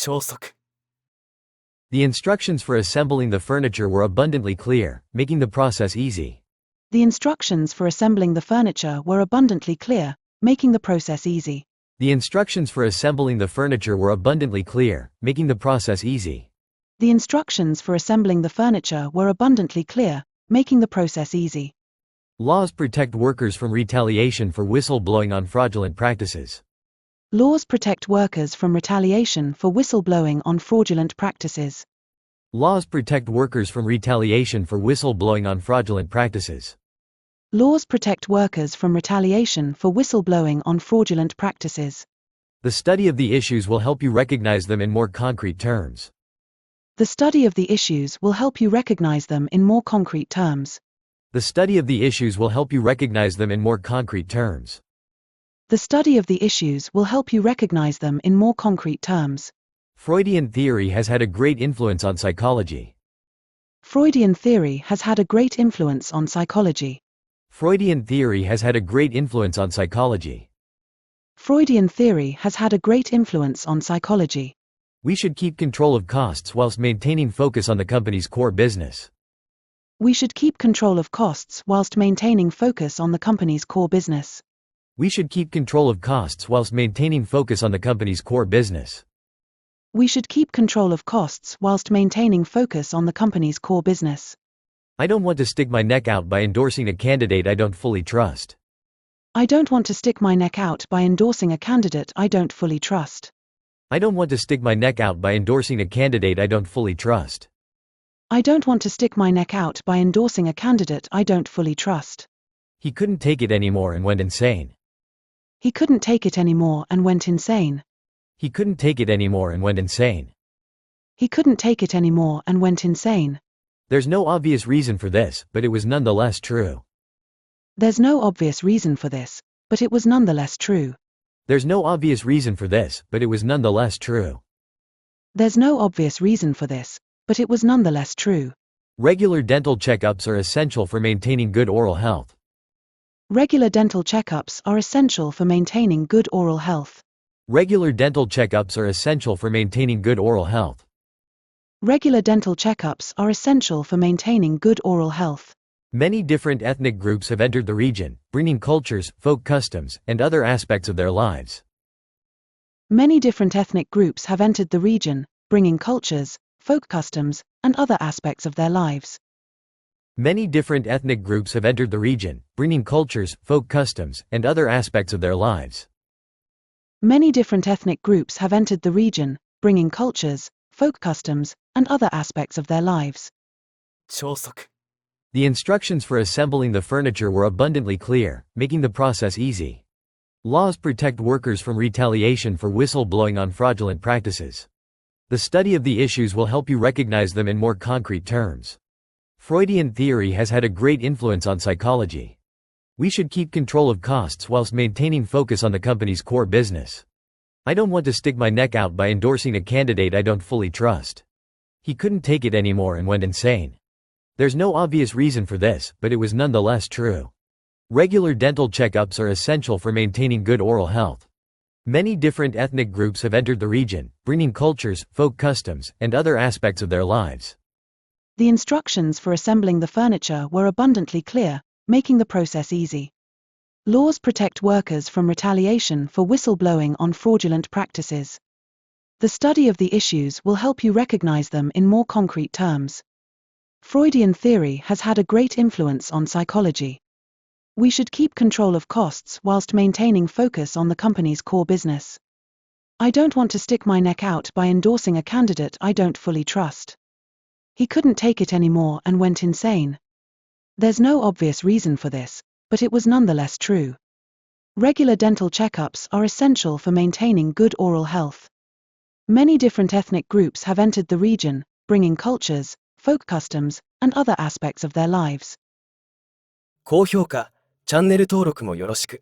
超速 The instructions for assembling the furniture were abundantly clear, making the process easy. The instructions for assembling the furniture were abundantly clear, making the process easy. The instructions for assembling the furniture were abundantly clear, making the process easy. The instructions for assembling the furniture were abundantly clear, making the process easy. Laws protect workers from retaliation for whistleblowing on fraudulent practices. Laws protect workers from retaliation for whistleblowing on fraudulent practices. Laws protect workers from retaliation for whistleblowing on fraudulent practices. Laws protect workers from retaliation for whistleblowing on fraudulent practices. The study of the issues will help you recognize them in more concrete terms. The study of the issues will help you recognize them in more concrete terms. The study of the issues will help you recognize them in more concrete terms. The study of the issues will help you recognize them in more concrete terms. Freudian theory has had a great influence on psychology. Freudian theory has had a great influence on psychology. Freudian theory has had a great influence on psychology. Freudian theory has had a great influence on psychology. We should keep control of costs whilst maintaining focus on the company's core business. We should keep control of costs whilst maintaining focus on the company's core business. We should keep control of costs whilst maintaining focus on the company's core business. We should keep control of costs whilst maintaining focus on the company's core business. I don't want to stick my neck out by endorsing a candidate I don't fully trust. I don't want to stick my neck out by endorsing a candidate I don't fully trust. I don't want to stick my neck out by endorsing a candidate I don't fully trust. I don't want to stick my neck out by endorsing a candidate I don't fully trust. He couldn't take it anymore and went insane. He couldn't take it anymore and went insane. He couldn't take it anymore and went insane. He couldn't take it anymore and went insane. There's no obvious reason for this, but it was nonetheless true. There's no obvious reason for this, but it was nonetheless true. There's no obvious reason for this, but it was nonetheless true. There's no obvious reason for this, but it was nonetheless true. Regular dental checkups are essential for maintaining good oral health. Regular dental checkups are essential for maintaining good oral health. Regular dental checkups are essential for maintaining good oral health. Regular dental checkups are essential for maintaining good oral health. Many different ethnic groups have entered the region, bringing cultures, folk customs, and other aspects of their lives. Many different ethnic groups have entered the region, bringing cultures, folk customs, and other aspects of their lives. Many different ethnic groups have entered the region, bringing cultures, folk customs, and other aspects of their lives. Many different ethnic groups have entered the region, bringing cultures, folk customs, and other aspects of their lives. 超速 The instructions for assembling the furniture were abundantly clear, making the process easy. Laws protect workers from retaliation for whistleblowing on fraudulent practices. The study of the issues will help you recognize them in more concrete terms. Freudian theory has had a great influence on psychology. We should keep control of costs whilst maintaining focus on the company's core business. I don't want to stick my neck out by endorsing a candidate I don't fully trust. He couldn't take it anymore and went insane. There's no obvious reason for this, but it was nonetheless true. Regular dental checkups are essential for maintaining good oral health. Many different ethnic groups have entered the region, bringing cultures, folk customs, and other aspects of their lives. The instructions for assembling the furniture were abundantly clear, making the process easy. Laws protect workers from retaliation for whistleblowing on fraudulent practices. The study of the issues will help you recognize them in more concrete terms. Freudian theory has had a great influence on psychology. We should keep control of costs whilst maintaining focus on the company's core business. I don't want to stick my neck out by endorsing a candidate I don't fully trust. He couldn't take it anymore and went insane. There's no obvious reason for this, but it was nonetheless true. Regular dental checkups are essential for maintaining good oral health. Many different ethnic groups have entered the region, bringing cultures, folk customs, and other aspects of their lives. 高評価、チャンネル登録もよろしく。